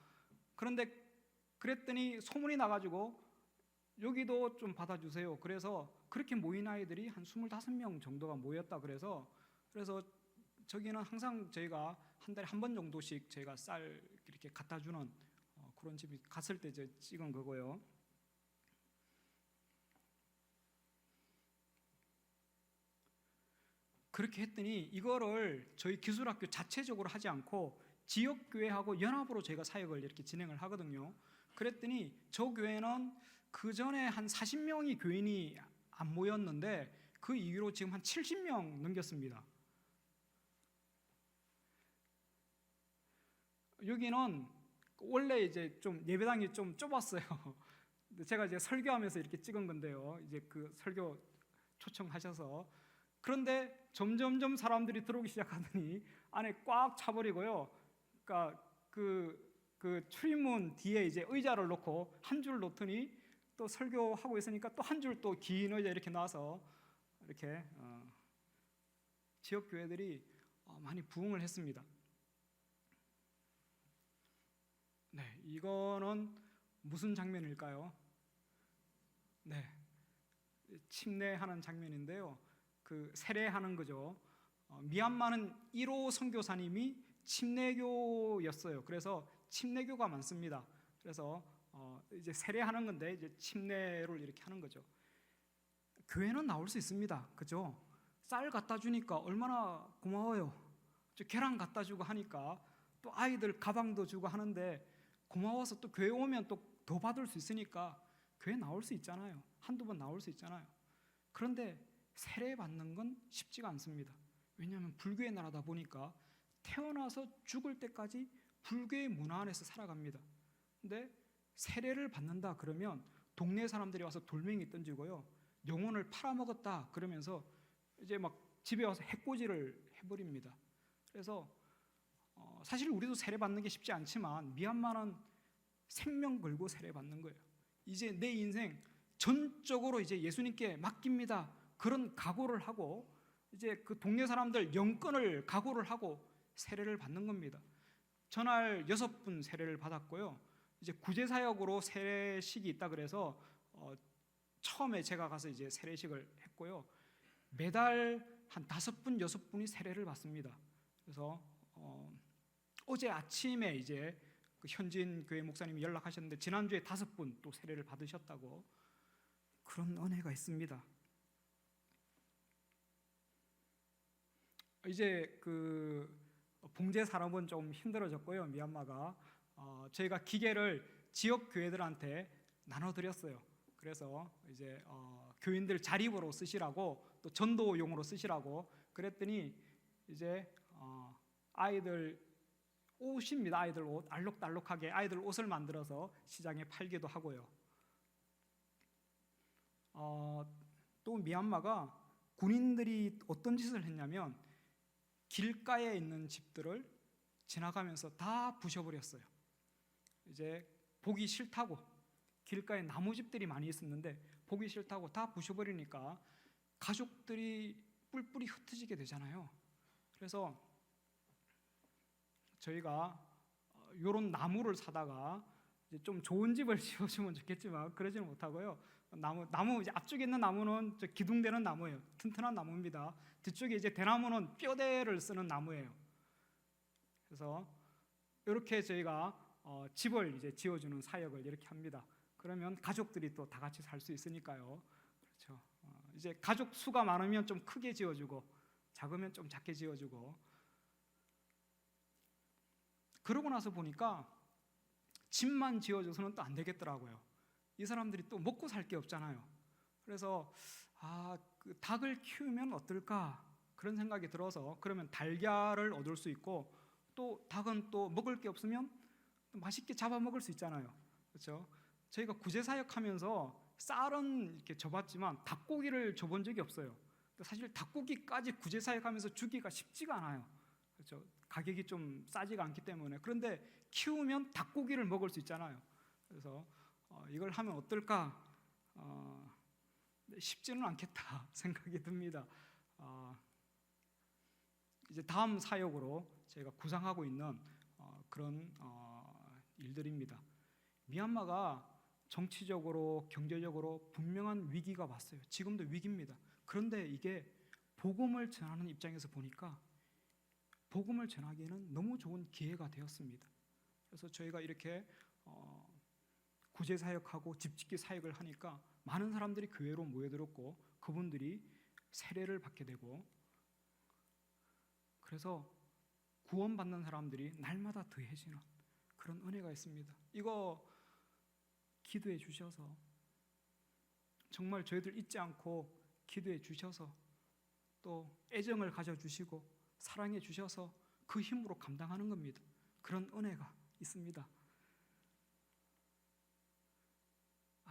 그런데 그랬더니 소문이 나가지고 여기도 좀 받아주세요. 그래서 그렇게 모인 아이들이 한 25명 정도가 모였다. 그래서 저기는 항상 저희가 한 달에 한 번 정도씩 저희가 쌀 이렇게 갖다 주는 그런 집이 갔을 때 찍은 거고요. 그렇게 했더니 이거를 저희 기술학교 자체적으로 하지 않고 지역교회하고 연합으로 저희가 사역을 이렇게 진행을 하거든요. 그랬더니 저 교회는 그 전에 한 40명이 교인이 안 모였는데 그 이후로 지금 한 70명 넘겼습니다. 여기는 원래 이제 좀 예배당이 좀 좁았어요. 제가 이제 설교하면서 이렇게 찍은 건데요. 이제 그 설교 초청하셔서 그런데 점점점 사람들이 들어오기 시작하더니 안에 꽉 차버리고요. 그러니까 그 출입문 뒤에 이제 의자를 놓고 한 줄 놓더니 또 설교하고 있으니까 또 한 줄 또 긴 의자 이렇게 놔서 이렇게 지역 교회들이 많이 부흥을 했습니다. 네, 이거는 무슨 장면일까요? 네, 침례하는 장면인데요. 그 세례하는 거죠. 미얀마는 1호 선교사님이 침례교였어요. 그래서 침례교가 많습니다. 그래서 이제 세례하는 건데 이제 침례를 이렇게 하는 거죠. 교회는 나올 수 있습니다. 그죠? 쌀 갖다 주니까 얼마나 고마워요. 계란 갖다 주고 하니까 또 아이들 가방도 주고 하는데 고마워서 또 교회 오면 또 더 받을 수 있으니까 교회 나올 수 있잖아요. 한두 번 나올 수 있잖아요. 그런데 세례 받는 건 쉽지가 않습니다. 왜냐하면 불교의 나라다 보니까 태어나서 죽을 때까지 불교의 문화 안에서 살아갑니다. 근데 세례를 받는다 그러면 동네 사람들이 와서 돌멩이 던지고요, 영혼을 팔아먹었다 그러면서 이제 막 집에 와서 해코지를 해버립니다. 그래서 사실 우리도 세례 받는 게 쉽지 않지만 미얀마는 생명 걸고 세례 받는 거예요. 이제 내 인생 전적으로 이제 예수님께 맡깁니다. 그런 각오를 하고 이제 그 동네 사람들 영권을 각오를 하고 세례를 받는 겁니다. 전날 6분 세례를 받았고요. 이제 구제사역으로 세례식이 있다 그래서 처음에 제가 가서 이제 세례식을 했고요. 매달 한 5분, 6분이 세례를 받습니다. 그래서 어제 아침에 이제 그 현진 교회 목사님이 연락하셨는데 지난주에 5분 또 세례를 받으셨다고, 그런 은혜가 있습니다. 이제 그 봉제 산업은 좀 힘들어졌고요. 미얀마가 저희가 기계를 지역 교회들한테 나눠드렸어요. 그래서 이제 교인들 자립으로 쓰시라고 또 전도용으로 쓰시라고 그랬더니 이제 아이들 옷입니다. 아이들 옷 알록달록하게 아이들 옷을 만들어서 시장에 팔기도 하고요. 또 미얀마가 군인들이 어떤 짓을 했냐면 길가에 있는 집들을 지나가면서 다 부셔버렸어요. 이제 보기 싫다고, 길가에 나무집들이 많이 있었는데 보기 싫다고 다 부셔버리니까 가족들이 뿔뿔이 흩어지게 되잖아요. 그래서 저희가 이런 나무를 사다가 이제 좀 좋은 집을 지어주면 좋겠지만 그러지는 못하고요. 나무 이제 앞쪽에 있는 나무는 기둥되는 나무예요. 튼튼한 나무입니다. 뒤쪽에 이제 대나무는 뼈대를 쓰는 나무예요. 그래서 이렇게 저희가 집을 이제 지어주는 사역을 이렇게 합니다. 그러면 가족들이 또 다 같이 살 수 있으니까요. 그렇죠. 이제 가족 수가 많으면 좀 크게 지어주고 작으면 좀 작게 지어주고. 그러고 나서 보니까 집만 지어줘서는 또 안 되겠더라고요. 이 사람들이 또 먹고 살 게 없잖아요. 그래서 그 닭을 키우면 어떨까 그런 생각이 들어서, 그러면 달걀을 얻을 수 있고 또 닭은 또 먹을 게 없으면 맛있게 잡아 먹을 수 있잖아요. 그렇죠? 저희가 구제사역하면서 쌀은 이렇게 줘봤지만 닭고기를 줘본 적이 없어요. 사실 닭고기까지 구제사역하면서 주기가 쉽지가 않아요. 그렇죠? 가격이 좀 싸지가 않기 때문에. 그런데 키우면 닭고기를 먹을 수 있잖아요. 그래서 이걸 하면 어떨까? 쉽지는 않겠다 생각이 듭니다. 이제 다음 사역으로 제가 구상하고 있는 그런 일들입니다. 미얀마가 정치적으로 경제적으로 분명한 위기가 왔어요. 지금도 위기입니다. 그런데 이게 복음을 전하는 입장에서 보니까 복음을 전하기에는 너무 좋은 기회가 되었습니다. 그래서 저희가 이렇게 구제 사역하고 집짓기 사역을 하니까 많은 사람들이 교회로 모여들었고 그분들이 세례를 받게 되고, 그래서 구원받는 사람들이 날마다 더해지는 그런 은혜가 있습니다. 이거 기도해 주셔서, 정말 저희들 잊지 않고 기도해 주셔서 또 애정을 가져주시고 사랑해 주셔서 그 힘으로 감당하는 겁니다. 그런 은혜가 있습니다.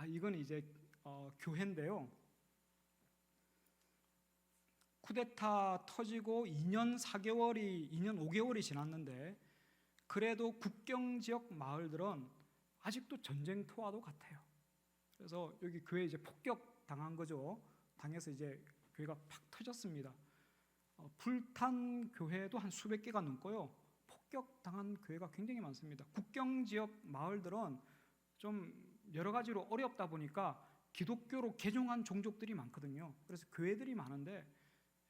이건 이제 교회인데요. 쿠데타 터지고 2년 5개월이 지났는데 그래도 국경 지역 마을들은 아직도 전쟁터와도 같아요. 그래서 여기 교회 이제 폭격 당한 거죠. 당해서 이제 교회가 팍 터졌습니다. 불탄 교회도 한 수백 개가 넘고요. 폭격 당한 교회가 굉장히 많습니다. 국경 지역 마을들은 좀 여러 가지로 어렵다 보니까 기독교로 개종한 종족들이 많거든요. 그래서 교회들이 많은데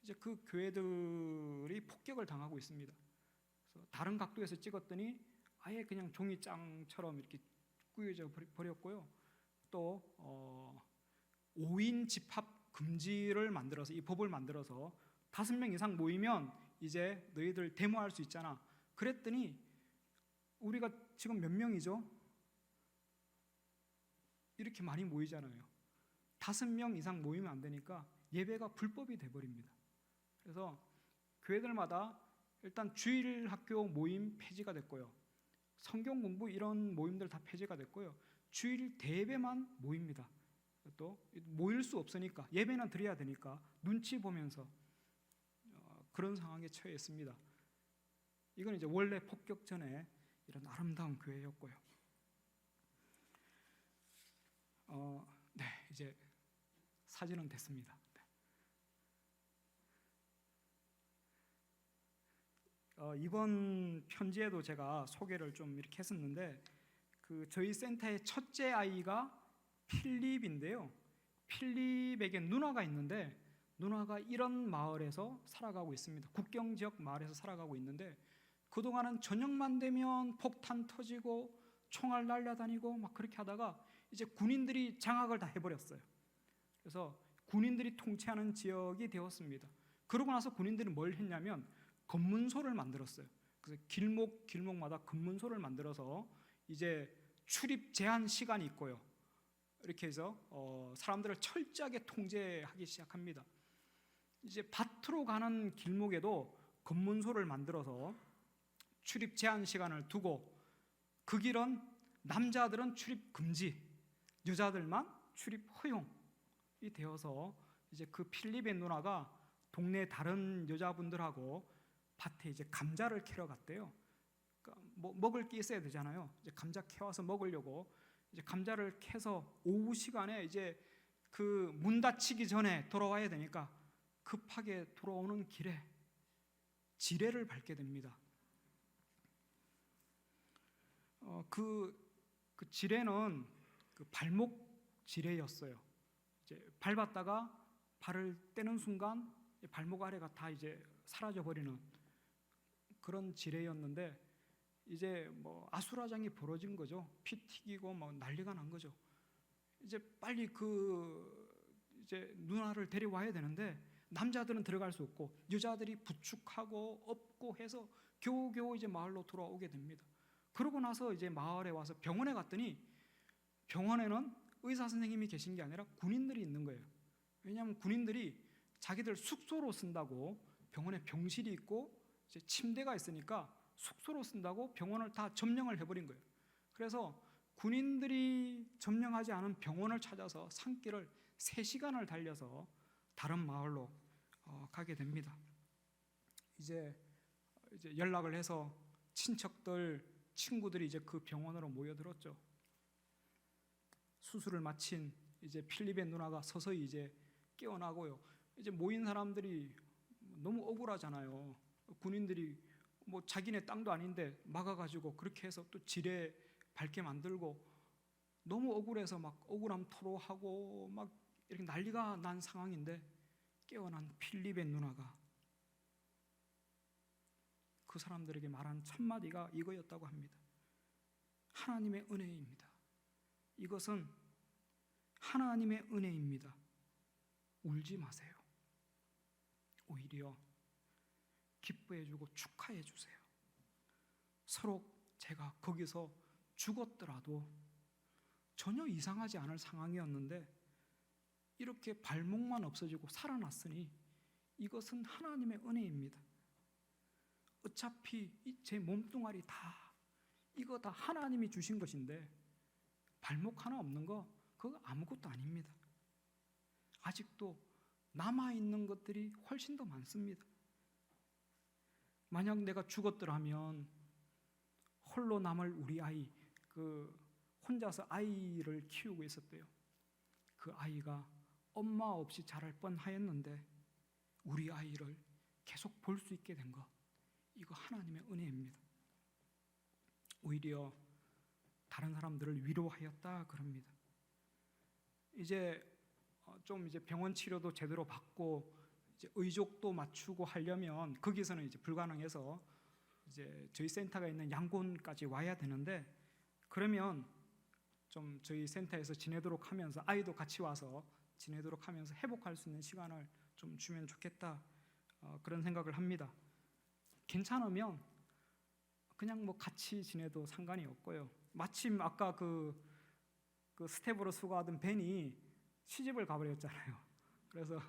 이제 그 교회들이 폭격을 당하고 있습니다. 그래서 다른 각도에서 찍었더니 아예 그냥 종이장처럼 이렇게 꾸겨져 버렸고요. 또 5인 집합 금지를 만들어서, 이 법을 만들어서 5명 이상 모이면 이제 너희들 데모할 수 있잖아. 그랬더니 우리가 지금 몇 명이죠? 이렇게 많이 모이잖아요. 5명 이상 모이면 안 되니까 예배가 불법이 돼버립니다. 그래서 교회들마다 일단 주일 학교 모임 폐지가 됐고요. 성경 공부 이런 모임들 다 폐지가 됐고요. 주일 대예배만 모입니다. 또 모일 수 없으니까 예배는 드려야 되니까 눈치 보면서 그런 상황에 처해 있습니다. 이건 이제 원래 폭격 전에 이런 아름다운 교회였고요. 네, 이제 사진은 됐습니다. 이번 편지에도 제가 소개를 좀 이렇게 했었는데 저희 센터의 첫째 아이가 필립인데요. 필립에게 누나가 있는데 누나가 이런 마을에서 살아가고 있습니다. 국경 지역 마을에서 살아가고 있는데 그동안은 저녁만 되면 폭탄 터지고 총알 날려다니고 막 그렇게 하다가 이제 군인들이 장악을 다 해버렸어요. 그래서 군인들이 통치하는 지역이 되었습니다. 그러고 나서 군인들이 뭘 했냐면 검문소를 만들었어요. 그래서 길목마다 검문소를 만들어서 이제 출입 제한 시간이 있고요. 이렇게 해서 사람들을 철저하게 통제하기 시작합니다. 이제 밭으로 가는 길목에도 검문소를 만들어서 출입 제한 시간을 두고 그 길은 남자들은 출입 금지, 여자들만 출입 허용이 되어서 이제 그 필립의 누나가 동네 다른 여자분들하고 밭에 이제 감자를 캐러 갔대요. 그러니까 뭐 먹을 게 있어야 되잖아요. 이제 감자 캐와서 먹으려고 이제 감자를 캐서 오후 시간에 이제 그 문 닫히기 전에 돌아와야 되니까 급하게 돌아오는 길에 지뢰를 밟게 됩니다. 그 지뢰는 그 발목 지뢰였어요. 이제 밟았다가 발을 떼는 순간 발목 아래가 다 이제 사라져 버리는 그런 지뢰였는데 이제 뭐 아수라장이 벌어진 거죠. 피 튀기고 뭐 난리가 난 거죠. 이제 빨리 이제 누나를 데려와야 되는데 남자들은 들어갈 수 없고 여자들이 부축하고 업고 해서 겨우겨우 이제 마을로 돌아오게 됩니다. 그러고 나서 이제 마을에 와서 병원에 갔더니 병원에는 의사 선생님이 계신 게 아니라 군인들이 있는 거예요. 왜냐하면 군인들이 자기들 숙소로 쓴다고 병원에 병실이 있고 이제 침대가 있으니까 숙소로 쓴다고 병원을 다 점령을 해버린 거예요. 그래서 군인들이 점령하지 않은 병원을 찾아서 산길을 3시간을 달려서 다른 마을로 가게 됩니다. 이제 연락을 해서 친척들, 친구들이 이제 그 병원으로 모여들었죠. 수술을 마친 이제 필립의 누나가 서서히 이제 깨어나고요. 이제 모인 사람들이 너무 억울하잖아요. 군인들이 뭐 자기네 땅도 아닌데 막아가지고 그렇게 해서 또 지뢰 밟게 만들고 너무 억울해서 막 억울함 토로하고 막 이렇게 난리가 난 상황인데 깨어난 필립의 누나가 그 사람들에게 말한 첫마디가 이거였다고 합니다. 하나님의 은혜입니다. 이것은 하나님의 은혜입니다. 울지 마세요. 오히려 기뻐해주고 축하해주세요. 서로 제가 거기서 죽었더라도 전혀 이상하지 않을 상황이었는데 이렇게 발목만 없어지고 살아났으니 이것은 하나님의 은혜입니다. 어차피 제 몸뚱아리 이거 다 하나님이 주신 것인데 발목 하나 없는 거 그거 아무것도 아닙니다. 아직도 남아있는 것들이 훨씬 더 많습니다. 만약 내가 죽었더라면 홀로 남을 우리 아이, 혼자서 아이를 키우고 있었대요. 그 아이가 엄마 없이 자랄 뻔하였는데 우리 아이를 계속 볼 수 있게 된 것, 이거 하나님의 은혜입니다. 오히려 다른 사람들을 위로하였다 그럽니다. 이제 좀 이제 병원 치료도 제대로 받고 이제 의족도 맞추고 하려면 거기서는 이제 불가능해서 이제 저희 센터가 있는 양곤까지 와야 되는데 그러면 좀 저희 센터에서 지내도록 하면서 아이도 같이 와서 지내도록 하면서 회복할 수 있는 시간을 좀 주면 좋겠다 그런 생각을 합니다. 괜찮으면 그냥 뭐 같이 지내도 상관이 없고요. 마침 아까 그 스텝으로 수고하던 벤이 시집을 가버렸잖아요. 그래서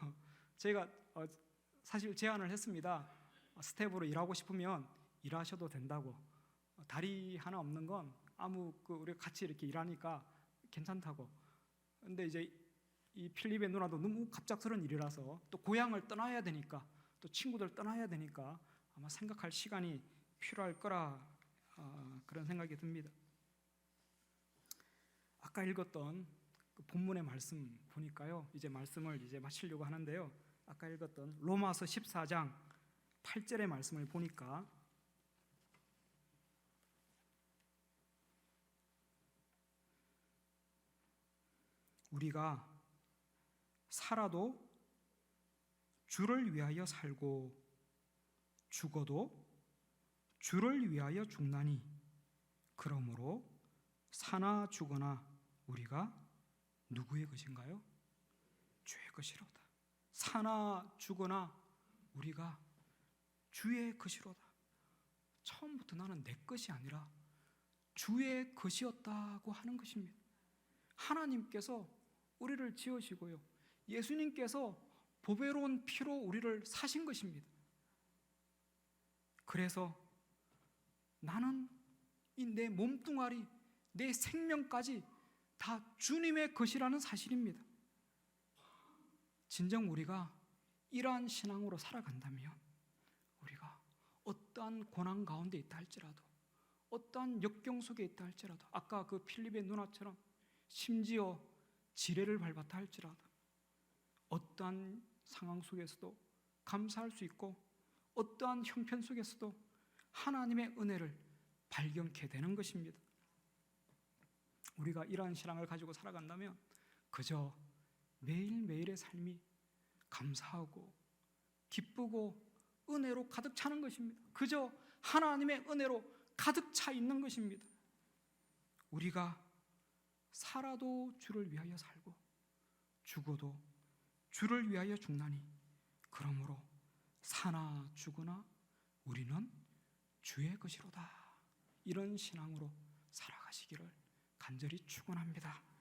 제가 사실 제안을 했습니다. 스텝으로 일하고 싶으면 일하셔도 된다고. 다리 하나 없는 건 우리가 같이 이렇게 일하니까 괜찮다고. 근데 이제 이 필립의 누나도 너무 갑작스러운 일이라서 또 고향을 떠나야 되니까 또 친구들 떠나야 되니까 아마 생각할 시간이 필요할 거라 그런 생각이 듭니다. 아까 읽었던 그 본문의 말씀 보니까요. 이제 말씀을 이제 마치려고 하는데요. 아까 읽었던 로마서 14장 8절의 말씀을 보니까 우리가 살아도 주를 위하여 살고 죽어도 주를 위하여 죽나니 그러므로 사나 죽거나 우리가 누구의 것인가요? 주의 것이로다. 사나 죽거나 우리가 주의 것이로다. 처음부터 나는 내 것이 아니라 주의 것이었다고 하는 것입니다. 하나님께서 우리를 지으시고요. 예수님께서 보배로운 피로 우리를 사신 것입니다. 그래서 나는 이 내 몸뚱아리, 내 생명까지 다 주님의 것이라는 사실입니다. 진정 우리가 이러한 신앙으로 살아간다면 우리가 어떠한 고난 가운데 있다 할지라도, 어떠한 역경 속에 있다 할지라도, 아까 그 필립의 누나처럼 심지어 지뢰를 밟았다 할지라도 어떠한 상황 속에서도 감사할 수 있고, 어떠한 형편 속에서도 하나님의 은혜를 발견케 되는 것입니다. 우리가 이러한 신앙을 가지고 살아간다면 그저 매일매일의 삶이 감사하고 기쁘고 은혜로 가득 차는 것입니다. 그저 하나님의 은혜로 가득 차 있는 것입니다. 우리가 살아도 주를 위하여 살고 죽어도 주를 위하여 죽나니 그러므로 사나 죽으나 우리는 주의 것이로다. 이런 신앙으로 살아가시기를 간절히 축원합니다.